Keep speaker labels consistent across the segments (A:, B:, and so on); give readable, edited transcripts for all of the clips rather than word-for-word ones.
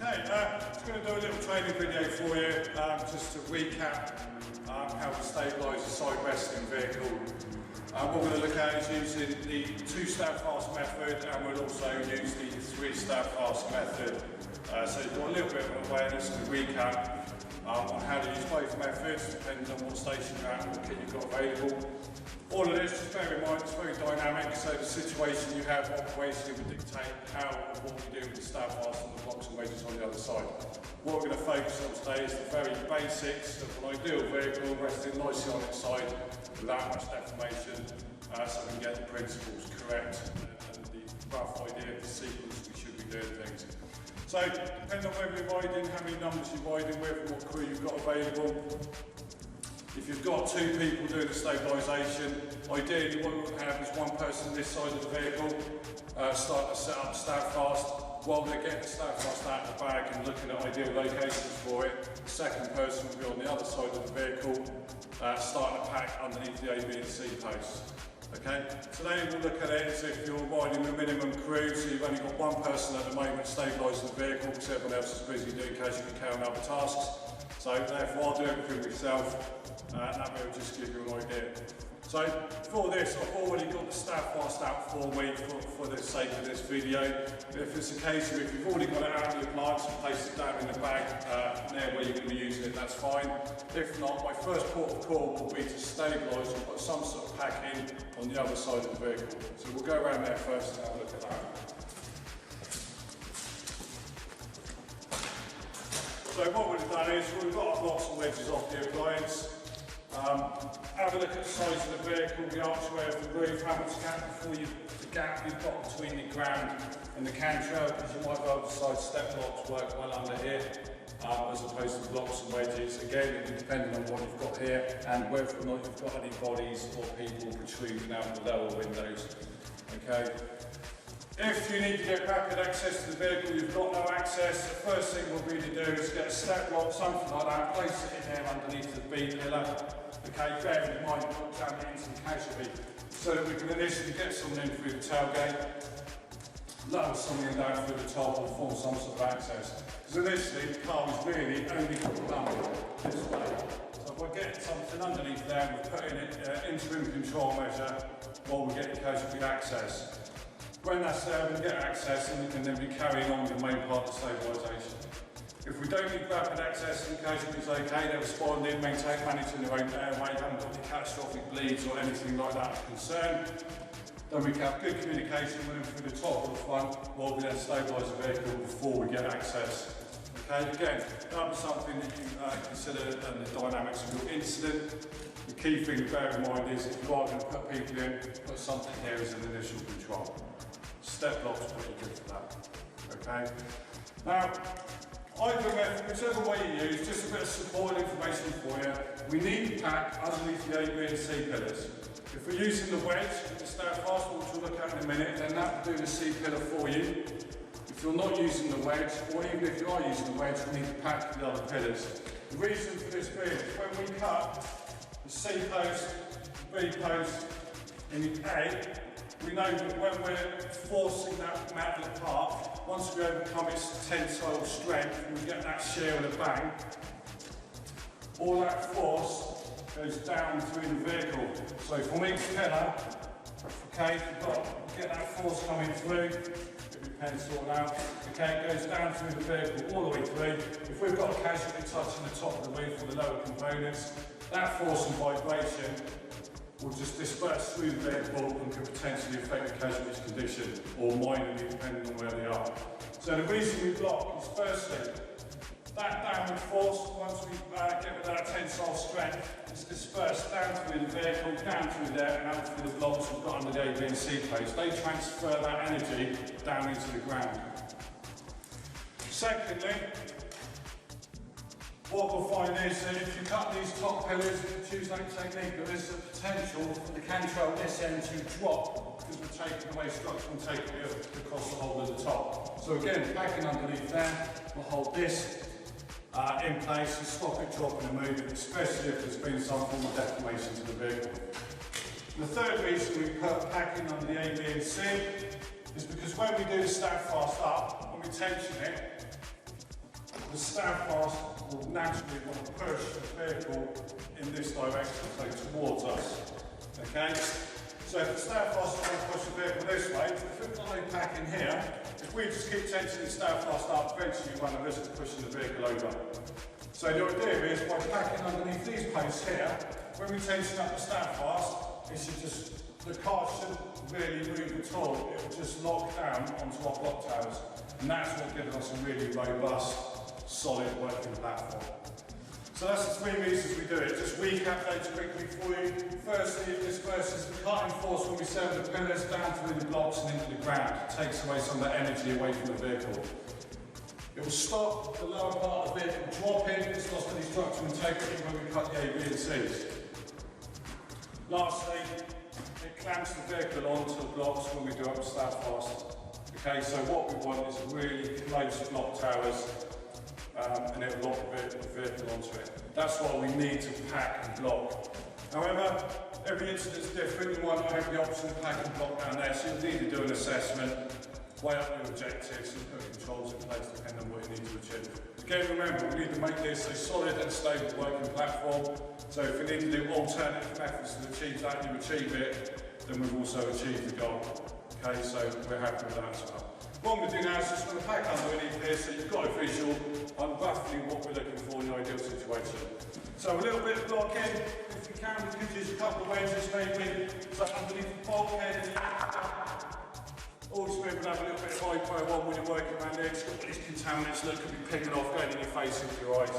A: Okay, just going to do a little training video for you, just to recap how to stabilise a side resting vehicle. What we're going to look at is using the 2-step fast method, and we'll also use the 3-step fast method. So you've got a little bit of awareness and a recap on how to use both methods, depending on what station you're at and what kit you've got available. All of this, just bear in mind, it's very dynamic, so the situation you have operationally will dictate how and what you do with the stab fast and the blocks and wedges on the other side. What we're going to focus on today is the very basics of an ideal vehicle resting nicely on its side without much deformation, so we can get the principles correct and the rough idea of the sequence we should be doing things. So, depending on whether you're riding, how many numbers you're riding with, and what crew you've got available. If you've got 2 people doing the stabilisation, ideally what we would have is one person this side of the vehicle start to set up stab fast while they're getting the stab fast out of the bag and looking at ideal locations for it. The second person will be on the other side of the vehicle starting to pack underneath the A, B and C posts. Okay, today we'll look at it as if you're riding the minimum crew, so you've only got one person at the moment stabilising the vehicle because everyone else is busy doing casually carrying other tasks. So therefore I'll do everything myself. That will just give you an idea. So for this, I've already got the stab fast out for me for the sake of this video. If it's a case of if you've already got it out of your appliance and place it down in the bag near where you're going to be using it, that's fine. If not, my first port of call will be to stabilise and put some sort of pack in on the other side of the vehicle. So we'll go around there first and have a look at that. So what we've done is we've got our blocks and wedges off the appliance. Have a look at the size of the vehicle, the archway of the roof, how much gap you've got between the ground and the cantrail, because you might be able to decide step blocks work well under here, as opposed to blocks and wedges. Again, it will depend on what you've got here and whether or not you've got any bodies or people protruding out the lower windows. Okay. If you need to get rapid access to the vehicle, you've got no access, the first thing we'll really do is get a step block, something like that, place it in there underneath the B pillar. Okay, bear in mind, we're not jamming into them casually, so that we can initially get someone in through the tailgate, lower someone down through the top and form some sort of access. Because initially the car is really only done this way. So if we're getting something underneath there, we're putting it interim control measure while we're getting casualty access. When that's there, we get access and we can then be carrying on with the main part of stabilisation. If we don't need rapid access and the casualty's okay, they're responding, managing their own airway, haven't got any catastrophic bleeds or anything like that of concern, then we can have good communication with them through the top or the front while we then stabilise the vehicle before we get access. Okay, again, that was something that you consider and the dynamics of your incident. The key thing to bear in mind is if you are going to put people in, put something here as an initial control. Step blocks are pretty good for that. Okay? Now, either method, whichever way you use, just a bit of support information for you. We need pack underneath the A, B and C pillars. If we're using the wedge with the stab fast, which we'll look at in a minute, then that will do the C pillar for you. If you're not using the wedge, or even if you are using the wedge, we need to pack the other pillars. The reason for this being is when we cut the C post, the B post in A, we know that when we're forcing that metal apart, once we overcome its tensile strength and we get that shear and a bang, all that force goes down through the vehicle. So from each pillar, okay, you've got to get that force coming through, get your pen sorted out, okay, it goes down through the vehicle all the way through. If we've got a casualty touching the top of the roof or the lower components, that force and vibration will just disperse through the vehicle and could potentially affect the casualty's condition, or minorly depending on where they are. So the reason we block is firstly, that downward force, once we get rid of that tensile strength, is dispersed down through the vehicle, down through there and out through the blocks we've got under the A, B and C posts. They transfer that energy down into the ground. Secondly, what we'll find is that if you cut these top pillars, if you choose that technique, there is a potential for the cantrail this end to drop because we're taking away structure and taking it across the whole of the top. So again, packing underneath there, we'll hold this in place and stop it dropping and moving, especially if there's been some form of deformation to the vehicle. The third reason we put packing under the A, B and C is because when we do the stab fast up, when we tension it, the stand fast will naturally want to push the vehicle in this direction, so towards us. Okay? So if the stand fast is going to push the vehicle this way, if we've got no pack in here, if we just keep tensioning the stand fast up, eventually you run the risk of pushing the vehicle over. So the idea is, by packing underneath these posts here, when we tension up the stand fast, it should just, the car shouldn't really move at all. It will just lock down onto our block towers. And that's what gives us a really robust, solid working platform. So that's the 3 reasons we do it. Just recap those quickly for you. Firstly, this versus the cutting force when we send the pillars down through the blocks and into the ground. It takes away some of that energy away from the vehicle. It will stop the lower part of the vehicle dropping. It's lost any structural integrity when we cut the A, B and C's. Lastly, it clamps the vehicle onto the blocks when we do up stand fast. Okay, so what we want is really close block towers and it will lock the vehicle onto it. That's why we need to pack and block. However, every incident is different. You might not have the option to pack and block down there, so you'll need to do an assessment, weigh up your objectives and put controls in place depending on what you need to achieve. Again, remember, we need to make this a solid and stable working platform. So if we need to do alternative methods to achieve that, you achieve it, then we've also achieved the goal. Okay, so we're happy with that as well. What I'm going to do now is just going to pack underneath here so you've got a visual on roughly what we're looking for in the ideal situation. So a little bit of blocking, if we can, we could use a couple of wedges maybe, so underneath the bulkhead and also we would have a little bit of hypo on when you're working around there, it's got these contaminants that could be picking off, going in your face, into your eyes.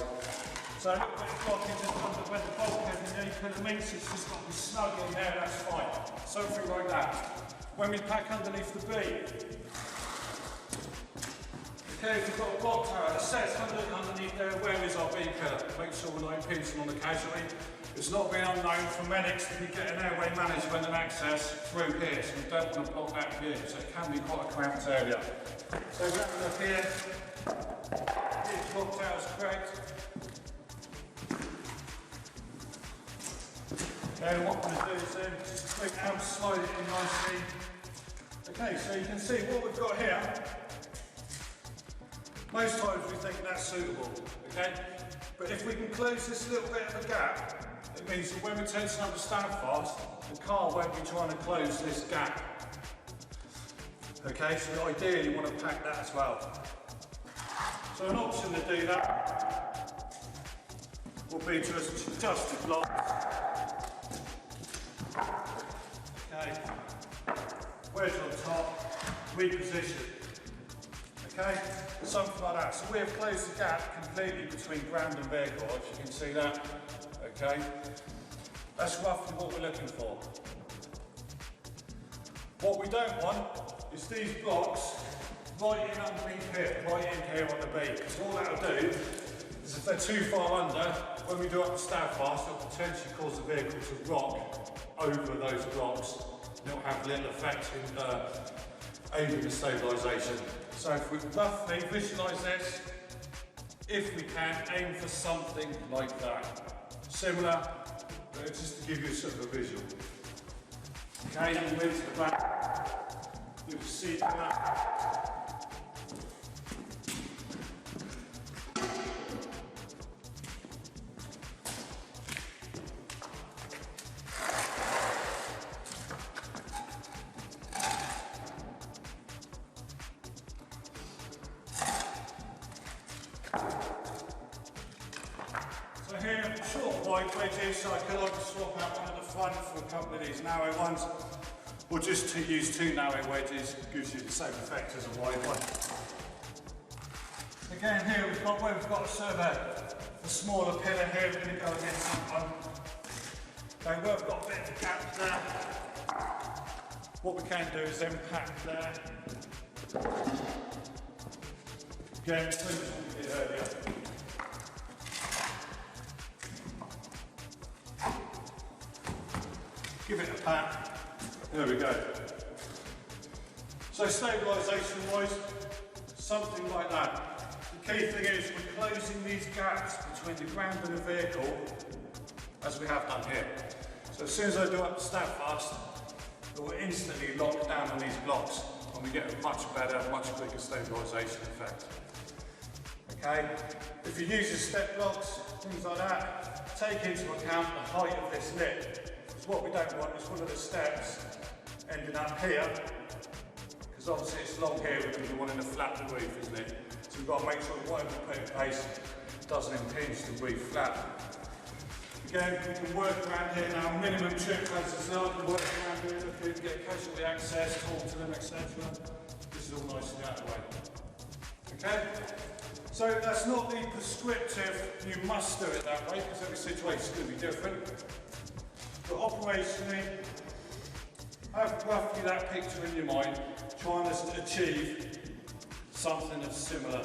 A: So a little bit of blocking just under where the bulkhead and the kind of meets, it's just got to be snug in there, that's fine. Something like that. When we pack underneath the beam, okay, if we've got a block tower that says underneath there, where is our beam pillar? Make sure we're not impinging on the casualty. It's not been unknown for medics to be getting airway management and access through here, so we don't want to block that view, so it can be quite a cramped area. So we're having a look here, this block tower is correct. Okay, what we're going to do is then just quick out, slide it in nicely. Okay, so you can see what we've got here. Most times we think that's suitable, okay? But if we can close this little bit of a gap, it means that when we tension up the stand fast, the car won't be trying to close this gap. Okay, so ideally you want to pack that as well. So an option to do that will be to adjust the blocks. Okay, wedge on top, reposition. Okay, something like that. So we have closed the gap completely between ground and vehicle, if you can see that. Okay, that's roughly what we're looking for. What we don't want is these blocks right in underneath here, right in here on the beam. Because all that'll do is if they're too far under, when we do up the stand fast, it'll potentially cause the vehicle to rock over those blocks. And it'll have little effect in aiding the stabilisation. So if we roughly visualise this, if we can, aim for something like that. Similar, but just to give you sort of a visual. Okay, then we move to the back. You can see that. So here, short wide wedges, so I could like to swap out one at the front for a couple of these narrow ones, or just to use 2 narrow wedges, gives you the same effect as a wide one. Again here we've got a survey, a smaller pillar here, we're going to go against that one. Okay, where we've got a bit of a gap there, what we can do is then pack there. Again, as we did earlier. Give it a pat. There we go. So stabilisation wise, something like that. The key thing is we're closing these gaps between the ground and the vehicle as we have done here. So as soon as I do up the stand fast, it will instantly lock down on these blocks and we get a much better, much quicker stabilisation effect. Okay? If you use your step blocks, things like that, take into account the height of this lip. Because what we don't want is one of the steps ending up here, because obviously it's long here, we're going to be wanting to flap the roof, isn't it? So we've got to make sure that whatever we put in place doesn't impinge the roof flat. Again, we can work around here now, minimum trip hazards now, we can work around here, look at, get casualty access, talk to them, etc. This is all nicely out of the way. Okay? So that's not the prescriptive, you must do it that way, because every situation is going to be different. But operationally, have roughly that picture in your mind, trying to achieve something that's similar.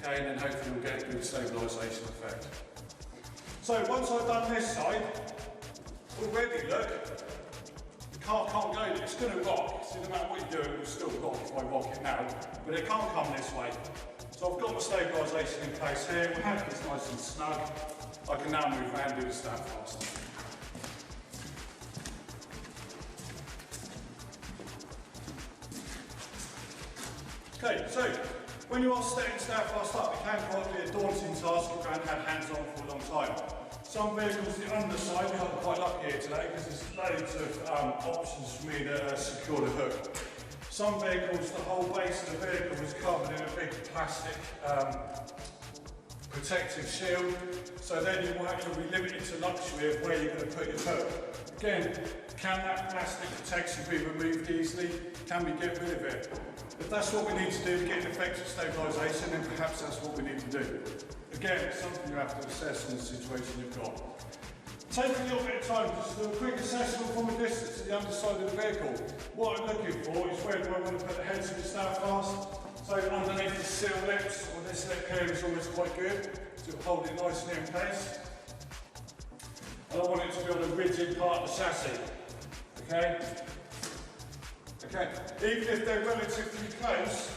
A: Okay, and then hopefully we'll get a good stabilisation effect. So once I've done this side, already look, the car can't go, it's going to rock. So no matter what you do, it will still rock if I rock it now, but it can't come this way. So I've got my stabilisation in place here, my hammock is nice and snug. I can now move around and do the stand fast. Okay, so when you are setting stand fast up, it can quite be a daunting task if you haven't had hands on for a long time. Some vehicles, the underside, I'm quite lucky here today because there's loads of options for me to secure the hook. Some vehicles, the whole base of the vehicle is covered in a big plastic protective shield, so then you will actually be limited to luxury of where you're going to put your hook. Again, can that plastic protection be removed easily? Can we get rid of it? If that's what we need to do to get an effective stabilisation, then perhaps that's what we need to do. Again, it's something you have to assess in the situation you've got. Take a little bit of time just to do a quick assessment from a distance to the underside of the vehicle. What I'm looking for is where do I want to put the heads of the stand fast. So underneath the sill lips, or this lip here is always quite good to hold it nicely in place. And I want it to be on a rigid part of the chassis. Okay? Okay, even if they're relatively close,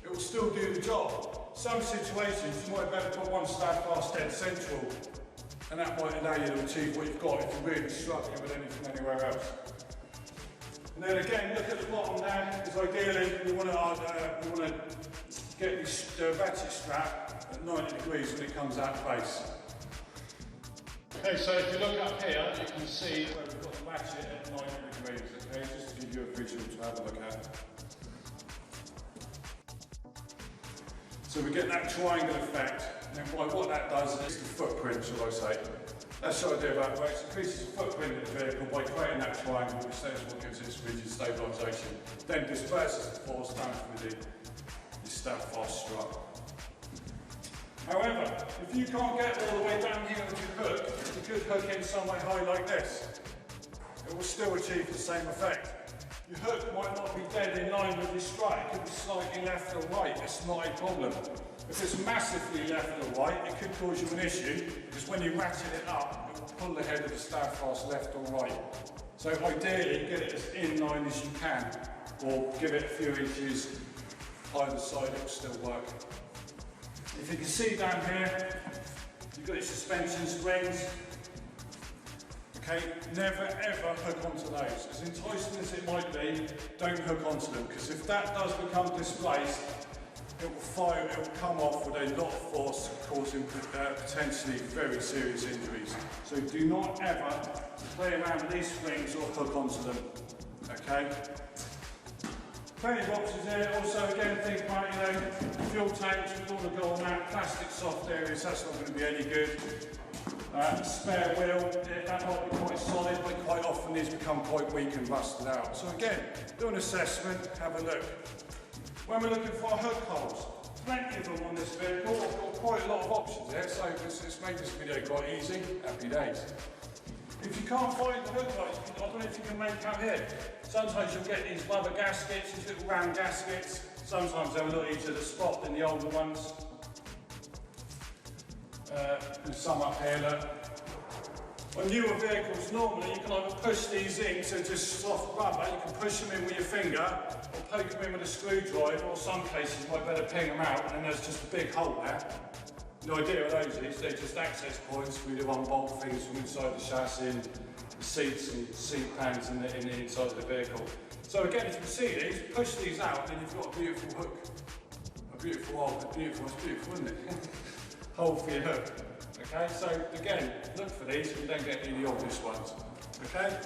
A: it will still do the job. Some situations you might better put one stand fast dead central, and that might allow you to achieve what you've got if you're really struggling with anything anywhere else. And then again, look at the bottom there, because ideally we want to get the ratchet strap at 90 degrees when it comes out of base. Okay, so if you look up here, you can see where we've got the ratchet at 90 degrees. Okay, just to give you a visual to have a look at. So we get that triangle effect, and then what that does is the footprint, shall I say. That's what I do about it. It increases the footprint of the vehicle by creating that triangle, which is what gives it its rigid stabilisation. Then disperses the force down through the stand fast strut. However, if you can't get all the way down here with your hook, you could hook in somewhere high like this. It will still achieve the same effect. Your hook might not be dead in line with your strut, it could be slightly left or right, it's not a problem. If it's massively left or right, it could cause you an issue, because when you ratchet it up, it will pull the head of the stand fast left or right. So ideally, get it as in line as you can, or give it a few inches either side, it will still work. If you can see down here, you've got your suspension springs. Okay, never ever hook onto those. As enticing as it might be, don't hook onto them, because if that does become displaced, it will fire, it will come off with a lot of force, causing potentially very serious injuries. So do not ever play around with these springs or hook onto them. Okay? Plenty of options here. Also, again, think about, fuel tanks, we want to go on that. Plastic soft areas, that's not going to be any good. Spare wheel, that might be quite solid, but quite often these become quite weak and rusted out. So again, do an assessment, have a look. When we're looking for hook holes, plenty of them on this vehicle. I've got quite a lot of options here, so it's made this video quite easy. Happy days. If you can't find the hook holes, I don't know if you can make out here. Sometimes you'll get these rubber gaskets, these little round gaskets. Sometimes they're a lot easier to spot than the older ones. There's some up here, look. On newer vehicles, normally you can either push these in to just soft rubber, you can push them in with your finger, or poke them in with a screwdriver, or some cases you might better ping them out, and then there's just a big hole there. The idea of those is they're just access points where you unbolt things from inside the chassis, and the seats and seat pans in the inside of the vehicle. So again, if you see these, push these out, and then you've got a beautiful hook a beautiful hole. Beautiful, it's beautiful, isn't it? Hole for your hook. Okay, so again, look for these and don't get any of the obvious ones. Okay?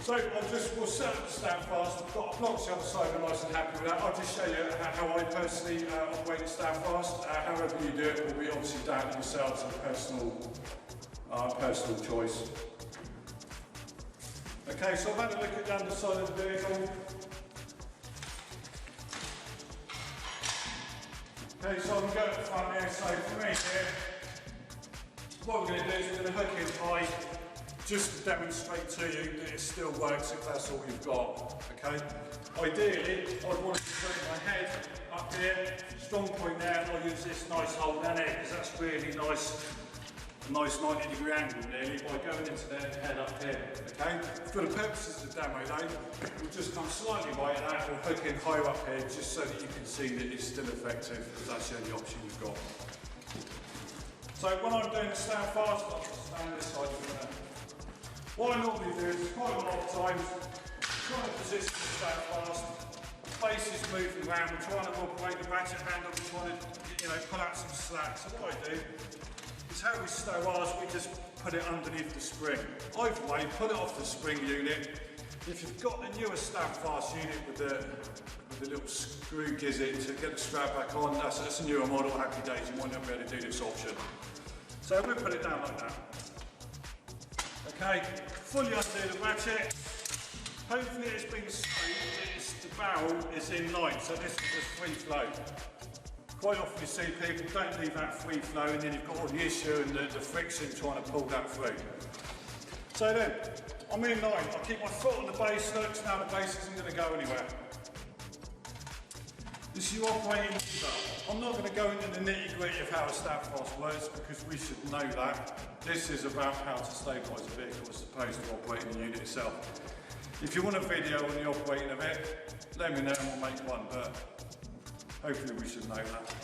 A: So we'll set up the stand fast. I've got blocks the other side, I'm nice and happy with that. I'll just show you how I personally operate the stand fast. However you do it will be obviously down to yourselves and personal choice. Okay, so I've had a look at the underside of the vehicle. Okay, so I'm going to go to the front here. So for me here, what we're going to do is we're going to hook in high, just to demonstrate to you that it still works if that's all you've got. Okay. Ideally, I'd want to put my head up here, strong point there, and I'll use this nice hole down here because that's really nice. A nice 90-degree angle nearly by going into their head up here. Okay. For the purposes of the demo though, we'll just come slightly right at that and hook in higher up here just so that you can see that it's still effective because that's the only option you've got. So when I'm doing the stand fast, I'll stand this side for a minute. What I normally do is quite a lot of times trying to position the stand fast, the face is moving around, we're trying to operate the ratchet handle, we're trying to pull out some slack. So what I do is how we stow ours, we just put it underneath the spring. Either way, put it off the spring unit. If you've got the newer stand fast unit with the little screw gizzard to get the strap back on, that's a newer model, happy days, you might not be able to do this option. So we'll put it down like that. Okay, fully undo the ratchet. Hopefully it's been smooth, the barrel is in line, so this is just free flow. Quite often you see people don't leave that free flow and then you've got all the issue and the friction trying to pull that through. So then, I'm in line, I keep my foot on the base hooks, now the base isn't going to go anywhere. This is your operating lever. I'm not going to go into the nitty-gritty of how a stand fast works because we should know that. This is about how to stabilise a vehicle as opposed to operating the unit itself. If you want a video on the operating of it, let me know and we'll make one, but hopefully we should know that.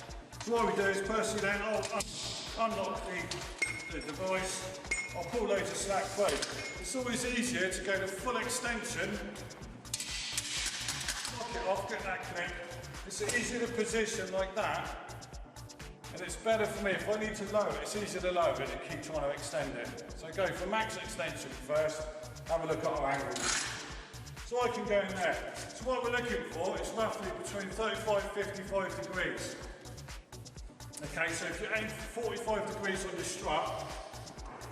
A: So what we do is personally then, I'll unlock the device, I'll pull loads of slack through. It's always easier to go to full extension, lock it off, get that click. It's easier to position like that, and it's better for me. If I need to lower it, it's easier to lower it and keep trying to extend it. So go for max extension first, have a look at our angles. So I can go in there. So what we're looking for is roughly between 35 and 55 degrees. Okay, so if you aim for 45 degrees on your strut,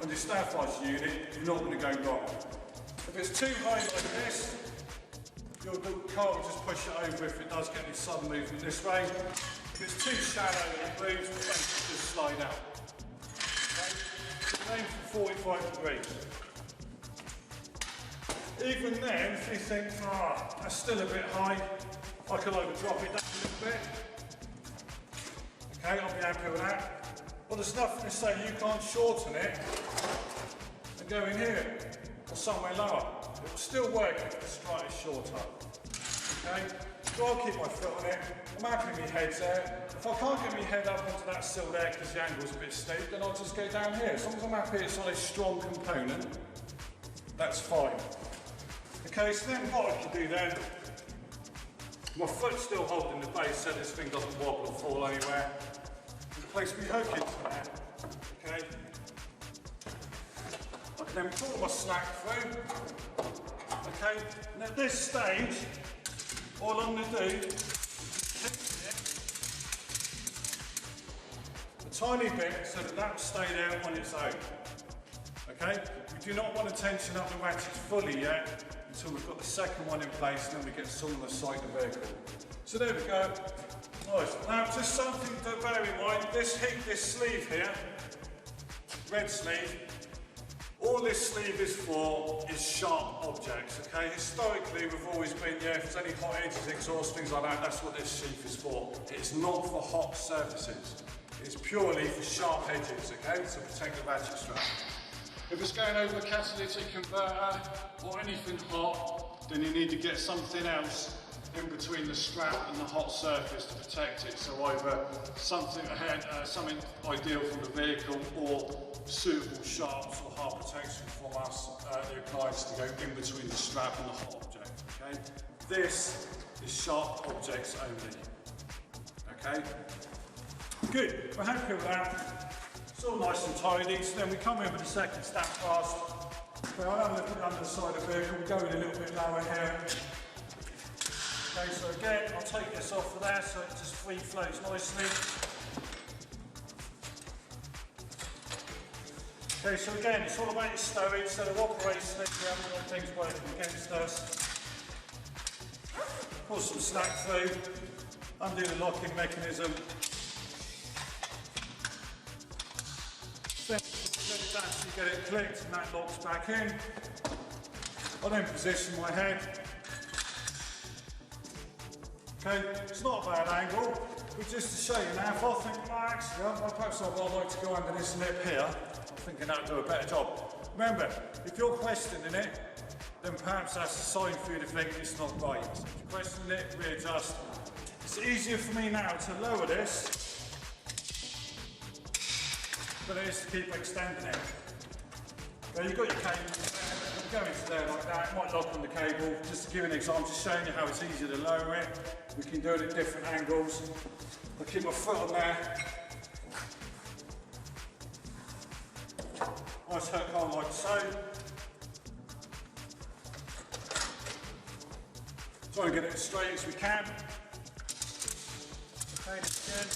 A: on your stand fast unit, you're not going to go wrong. If it's too high like this, the car will just push it over if it does get any sudden movement this way. If it's too shallow and it moves, the face will just slide out. Okay? So aim for 45 degrees. Even then, if you think, that's still a bit high, I can either drop it down a little bit. Okay, I'll be happy with that. Well, there's nothing to say you can't shorten it and go in here or somewhere lower. It will still work if the strut is shorter. Okay, so I'll keep my foot on it. I'm happy my head's there. If I can't get my head up onto that sill there because the angle's a bit steep, then I'll just go down here. As long as I'm happy it's on a strong component, that's fine. Okay, so then what I can do then, my foot's still holding the base so this thing doesn't wobble or fall anywhere. Place my hook into there, okay? I can then pull my slack through, okay? And at this stage, all I'm going to do is tension it a tiny bit so that that will stay there on its own, okay? We do not want to tension up the ratchets fully yet until we've got the second one in place and then we get some on the side of the vehicle. So there we go. Nice. Now just something to bear in mind, this sleeve here, red sleeve, all this sleeve is for is sharp objects, okay? Historically we've always been, if there's any hot edges, exhaust, things like that, that's what this sheath is for. It's not for hot surfaces. It's purely for sharp edges, okay? To protect the ratchet strap. If it's going over a catalytic converter or anything hot, then you need to get something else in between the strap and the hot surface to protect it. So either something ideal from the vehicle or suitable sharps or hard protection from us, the clients to go in between the strap and the hot object. Okay, this is sharp objects only. Okay, good, we're happy with that. It's all nice and tidy, so then we come in with the second stand fast. Okay, I'm going to put it under the side of the vehicle, we're going a little bit lower here. Okay, so again, I'll take this off of there so it just free flows nicely. Okay, so again, it's all about your stowage, so the operationally we haven't got things working against us. Pull some slack through, undo the locking mechanism. Then it's actually get it clicked and that locks back in. I then position my head. Okay, it's not a bad angle, but just to show you now, if I think, actually, perhaps I'd like to go under this lip here, I'm thinking that would do a better job. Remember, if you're questioning it, then perhaps that's a sign for you to think it's not right. So if you're questioning it, readjust. It's easier for me now to lower this than it is to keep extending it. Okay, you've got your cable, go into there like that, it might lock on the cable. Just to give an example, just showing you how it's easier to lower it. We can do it at different angles. I'll keep my foot on there. Nice hook on like so. Try and get it as straight as we can. Okay, again.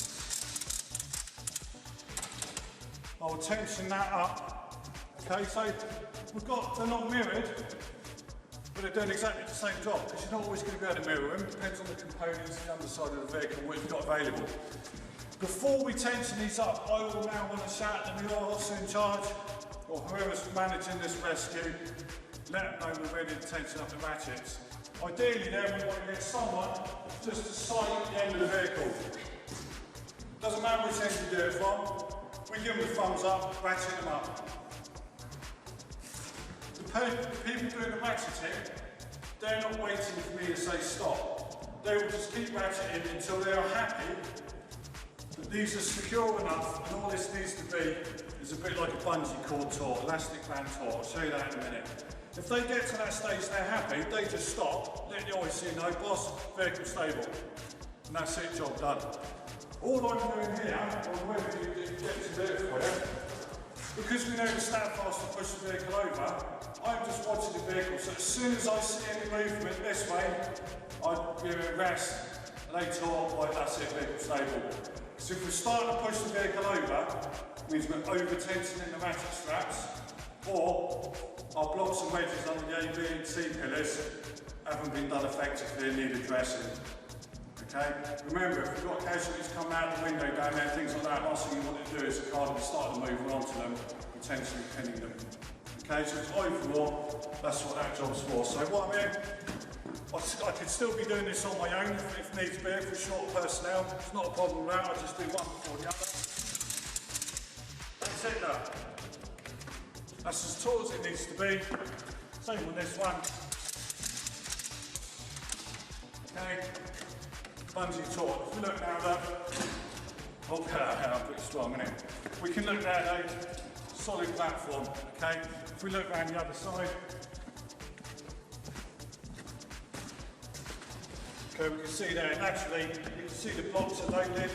A: I'll tension that up. Okay, so they're not mirrored, but they're doing exactly the same job, because you're not always going to be able to mirror them. It depends on the components, the underside of the vehicle, what you've got available. Before we tension these up, I will now want to shout at the officer in charge, or whoever's managing this rescue, let them know we're ready to tension up the ratchets. Ideally then we want to get someone just to sight at the end of the vehicle. Doesn't matter which end you do it from, we give them the thumbs up, ratchet them up. The people doing the ratcheting, they're not waiting for me to say stop. They will just keep ratcheting until they are happy that these are secure enough, and all this needs to be is a bit like a bungee cord taut, elastic band taut. I'll show you that in a minute. If they get to that stage they're happy, they just stop, let the OIC know, boss, vehicle stable. And that's it, job done. All I'm doing here, or whoever you get to do it for you, because we know the stand fast to push the vehicle over, I'm just watching the vehicle, so as soon as I see any movement this way, I give it a rest, and they talk like that's it, vehicle stable. So if we're starting to push the vehicle over, it means we're over-tensioning the ratchet straps, or our blocks and wedges under the A, B and C pillars haven't been done effectively and need addressing. Okay? Remember, if we've got casualties coming out the window down there, things like that, last thing you want to do is kind of start to move onto them, potentially pinning them. Okay, so it's overall, that's what that job's for. So what I mean, I could still be doing this on my own if needs be, for short personnel. It's not a problem with that, I just do one before the other. That's it though. That's as taut as it needs to be. Same on this one. Okay, bungee taut. If we look now though, okay, I'm pretty strong, isn't it? We can look there though, solid platform, okay? If we look around the other side, okay, we can see there, naturally, you can see the blocks are loaded,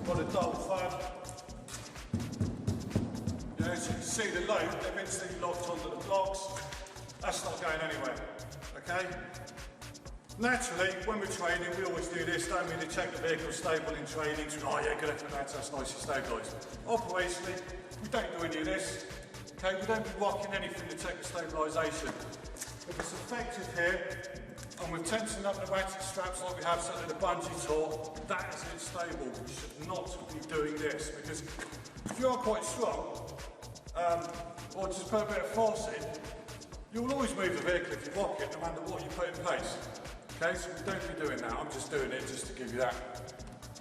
A: got a dull thud. Yeah, so you can see the load, they've instantly locked onto the blocks. That's not going anywhere, okay? Naturally, when we're training, we always do this, don't we, to check the vehicle stable in training. So, oh yeah, good effort, that's nicely stabilised. Operationally, we don't do any of this. Okay, we don't be rocking anything to check the stabilisation. If it's effective here, and we're tensing up the ratchet straps like we have set in the bungee taut, that is it stable. We should not be doing this, because if you are quite strong, or just put a bit of force in, you will always move the vehicle if you rock it, no matter what you put in place. Okay, so we don't be doing that. I'm just doing it just to give you that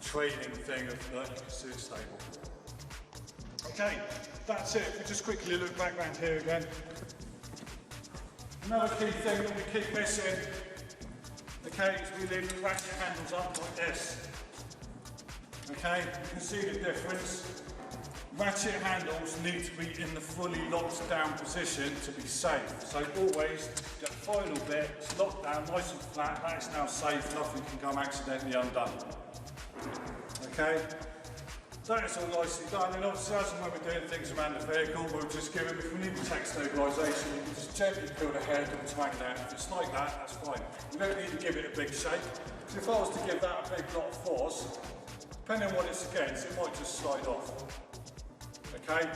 A: training thing of that you can see it's stable. Okay, that's it. We just quickly look back around here again. Another key thing that we keep missing, okay, is we leave the ratchet handles up like this. Okay, you can see the difference. Ratchet handles need to be in the fully locked down position to be safe. So always, the final bit is locked down nice and flat, that is now safe, nothing can come accidentally undone. Okay, that's all nicely done, and obviously as and when we're doing things around the vehicle, we'll just give it, if we need the tech stabilisation, you can just gently peel the head and twang down. If it's like that, that's fine. You don't need to give it a big shake. If I was to give that a big lot of force, depending on what it's against, it might just slide off. Okay,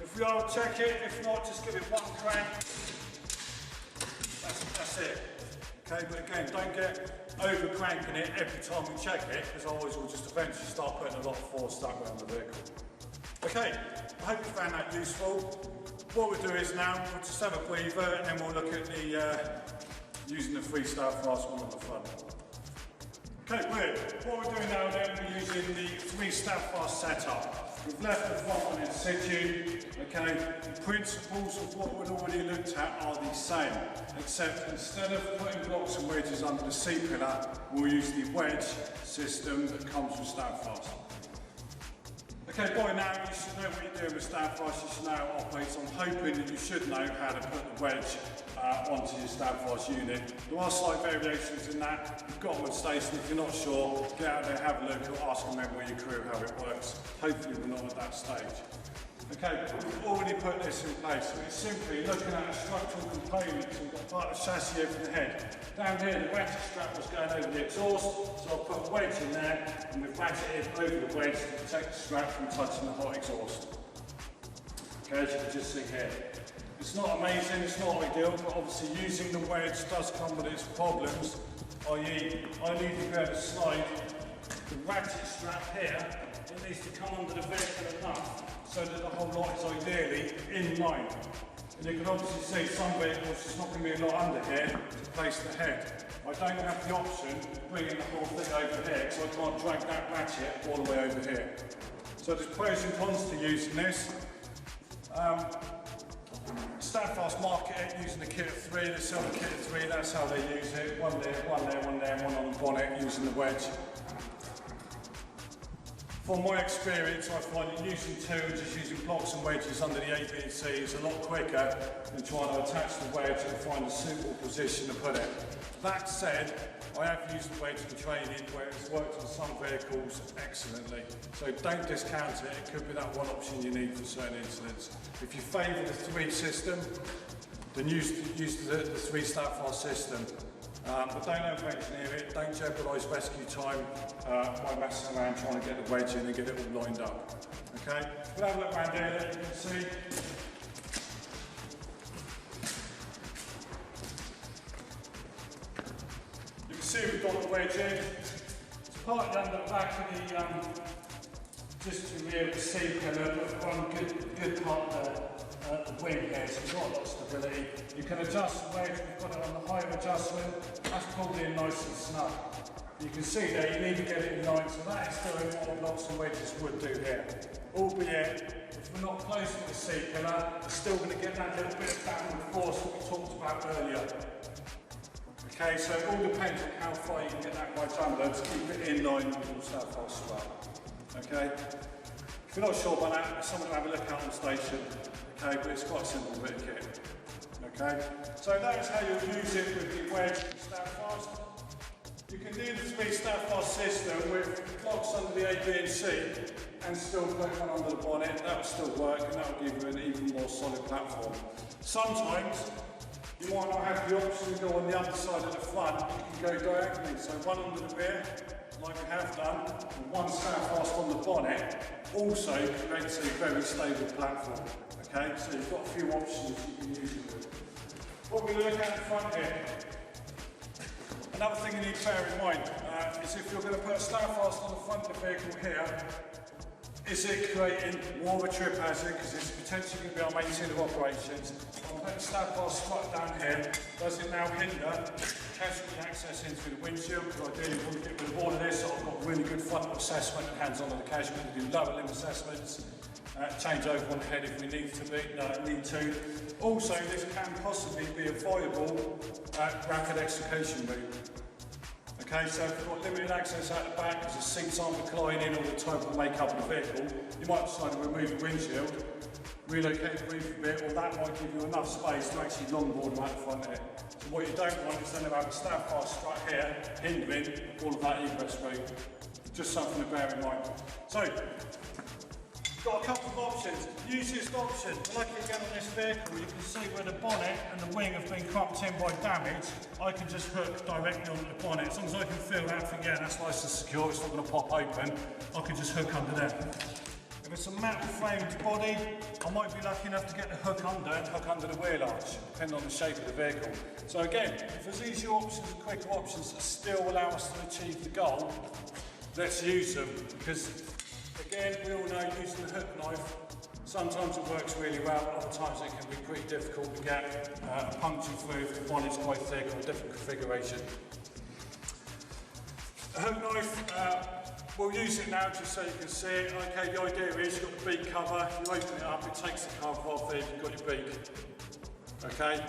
A: if we are, check it. If not, just give it one crank. That's it. Okay, but again, don't get over cranking it every time we check it, because otherwise we'll just eventually start putting a lot of force that way on the vehicle. Okay, I hope you found that useful. What we'll do is now, we'll just have a breather, and then we'll look at the using the freestyle fast one on the front. Okay, brilliant. What we're doing now then, we're using the 3-stab fast setup. We've left the front one in situ. Okay, the principles of what we've already looked at are the same, except instead of putting blocks and wedges under the C-pillar, we'll use the wedge system that comes with stab fast. Okay, by now you should know what you're doing with stab fast, you should know how it operates. I'm hoping that you should know how to put the wedge onto your stab fast unit. There are slight variations in that. You've got one station. If you're not sure, get out there, have a look, or ask a member of your crew how it works. Hopefully we're not at that stage. Okay, we've already put this in place. So it's simply looking at a structural component. So we've got part of the chassis over the head. Down here, the ratchet strap was going over the exhaust, so I'll put a wedge in there, and we've ratcheted over the wedge to protect the strap from touching the hot exhaust. Okay, as you can just see here. It's not amazing, it's not ideal, but obviously using the wedge does come with its problems, i.e. I need to be able to slide the ratchet strap here. It needs to come under the vehicle enough so that the whole lot is ideally in line. And you can obviously see some vehicles, there's not going to be a lot under here to place the head. I don't have the option of bringing the whole thing over here, so I can't drag that ratchet all the way over here. So there's pros and cons to using this. Standfast market it using the kit of 3, they sell the kit of 3, that's how they use it. One there, one there, one there, one on the bonnet using the wedge. From my experience, I find that using 2 and just using blocks and wedges under the A, B and C is a lot quicker than trying to attach the wedge and find a suitable position to put it. That said, I have used the wedge in training where it's worked on some vehicles excellently. So don't discount it, it could be that one option you need for certain incidents. If you favour the 3 system, then use the 3-stab fast system. But don't over-engineer it, don't jeopardise rescue time by messing around trying to get the wedge in and get it all lined up. Okay? We'll have a look around here that you can see. You can see we've got the wedge in. It's partly under the back of the, just to be able to see pillar, but one good part of the wing here, so we've got a lot of stability. You can adjust the wedge, we've got it on the higher adjustment, that's probably in nice and snug. You can see there, you need to get it in line, so that is doing what blocks and wedges would do here. Albeit, if we're not close to the C-pillar, we're still going to get that little bit of downward force that we talked about earlier. Okay, so it all depends on how far you can get that wedge under to keep it in line with your stab fast strap. Okay? If you're not sure about that, someone will have a look out on the station. Okay, but it's quite a simple bit of kit. Okay? So that is how you'll use it with the wedge and stab fast. You can do the 3-stab fast system with blocks under the A, B and C and still put one under the bonnet. That will still work and that will give you an even more solid platform. Sometimes you might not have the option to go on the other side of the front. You can go diagonally. So one under the rear, like we have done, and one stab fast on the bonnet also creates a very stable platform. Okay, so you've got a few options you can use it with. What we're looking at the front here, another thing you need to bear in mind is if you're going to put a stab fast on the front of the vehicle here, is it creating more of a trip hazard because it's potentially going to be our main scene of operations? I'm putting stab fast strut down here. Does it now hinder casualty access in through the windshield? Because ideally we want to get rid of all of this, so I've got really good frontal assessment and hands-on on the casualty to do lower limb assessments. Change over on the head if we need to. Also, this can possibly be a viable rapid extrication route. Okay, so if you've got limited access out the back because the seats aren't reclining or the type of makeup of the vehicle, you might decide to remove the windshield, relocate the roof a bit, or that might give you enough space to actually longboard right the front here. So what you don't want is then to have a stab fast strut here, hindering all of that egress route. Just something to bear in mind. So, you've got a couple of options. Easiest option, like again on this vehicle, you can see where the bonnet and the wing have been cracked in by damage. I can just hook directly onto the bonnet. As long as I can feel that thing, yeah, that's nice and secure, it's not going to pop open, I can just hook under there. If it's a metal framed body, I might be lucky enough to get the hook under and hook under the wheel arch, depending on the shape of the vehicle. So again, if there's easier options and quicker options that still allow us to achieve the goal, let's use them, because again, we all know using the hook knife, sometimes it works really well, other times it can be pretty difficult to get a puncture through if the bonnet's quite thick or a different configuration. The hook knife, we'll use it now just so you can see it. Okay, the idea is you've got the beak cover, you open it up, it takes the cover off, there you've got your beak. Okay?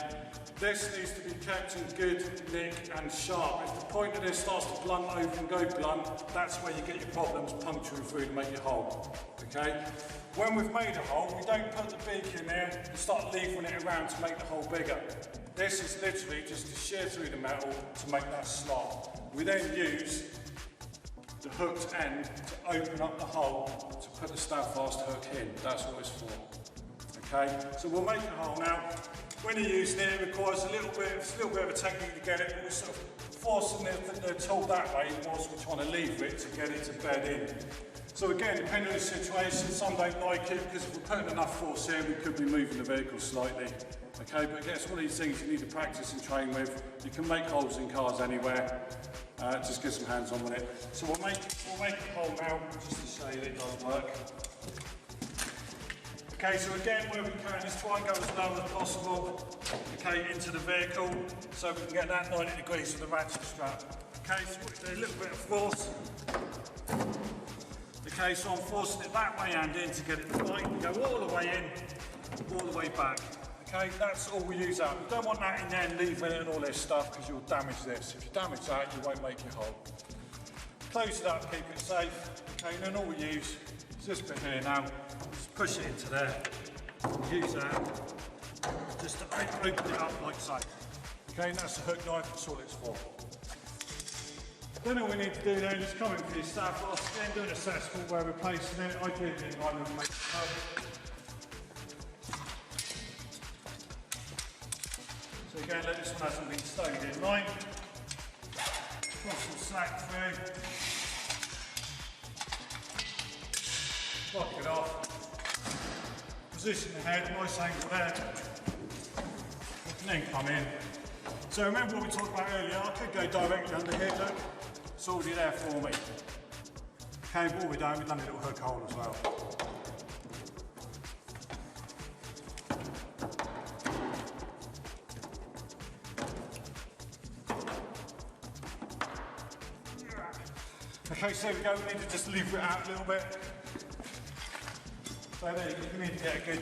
A: This needs to be kept in good nick and sharp. If the point of this starts to blunt over and go blunt, that's where you get your problems puncturing through to make your hole. Okay? When we've made a hole, we don't put the beak in there and start leafing it around to make the hole bigger. This is literally just to shear through the metal to make that slot. We then use the hooked end to open up the hole to put the standfast hook in. That's what it's for. Okay? So we'll make a hole now. When you're using it, it requires a little bit of a technique to get it, but we're sort of forcing the tool that way whilst we're trying to lever it to get it to bed in. So again, depending on the situation, some don't like it because if we're putting enough force in, we could be moving the vehicle slightly. Okay, but again, it's one of these things you need to practice and train with. You can make holes in cars anywhere. Just get some hands on with it. So we'll make a hole now just to show you that it does work. Okay, so again, where we can is try and go as low as possible, okay, into the vehicle, so we can get that 90 degrees with the ratchet strap. Okay, so we'll do a little bit of force. Okay, so I'm forcing it that way and in to get it to bite. We go all the way in, all the way back. Okay, that's all we use out. We don't want that in there and leaving it and all this stuff because you'll damage this. If you damage that, you won't make your hole. Close it up, keep it safe. Okay, and then all we use is this bit here now. Just push it into there. Use that just to open it up like so. Okay, and that's the hook knife, that's all it's for. Then all we need to do then is come in for your staff loss, then do an assessment where we're placing it. Ideally, I'm going to make the hole. So again, look, this one hasn't been stowed in line. Cross the slack through. Lock it off. Position the head, nice angle there. And then come in. So remember what we talked about earlier, I could go directly under here, look. It's already there for me. Okay, but all we've done a little hook hole as well. Okay, so there we go, we need to just lever it out a little bit. So there you go, you need to get a good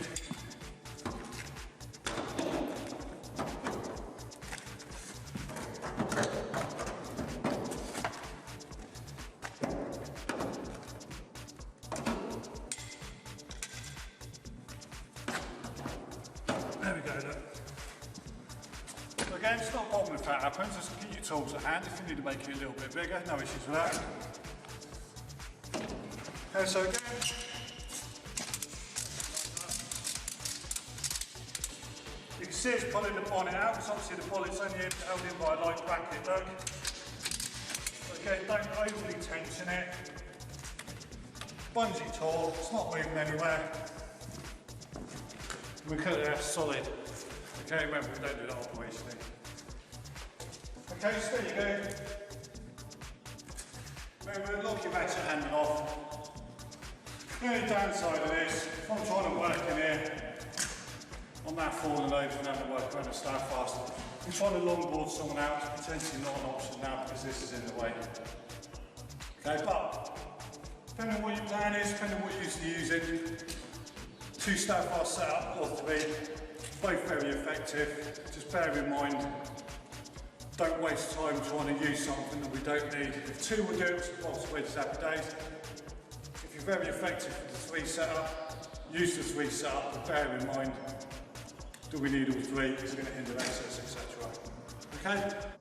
A: there we go, look. So again, it's not a problem if that happens, just keep your tools at hand if you need to make it a little bit bigger, no issues with that. Okay, so again, you can see it's pulling the bonnet out, because obviously the bonnet's only held in by a light bracket, look. Again, don't overly tension it. Bungee taut, it's not moving anywhere. We cut it out solid. Okay, remember we don't do that operationally. Okay, so there you go. Remember, lock your ratchet handle off. The only downside of this, if I'm trying to work in here, on that falling over and having to work around the staff fast, I'm trying to longboard someone out, it's potentially not an option now because this is in the way. Okay, but depending on what your plan is, depending on what you're used to using, 2 staff fast setup or 3, both very effective. Just bear in mind, don't waste time trying to use something that we don't need. If 2 will do it, it's wedges happy days. If you're very effective with the 3 setup, use the 3 setup, but bear in mind, do we need all 3? It's going to hinder access, etc. Okay?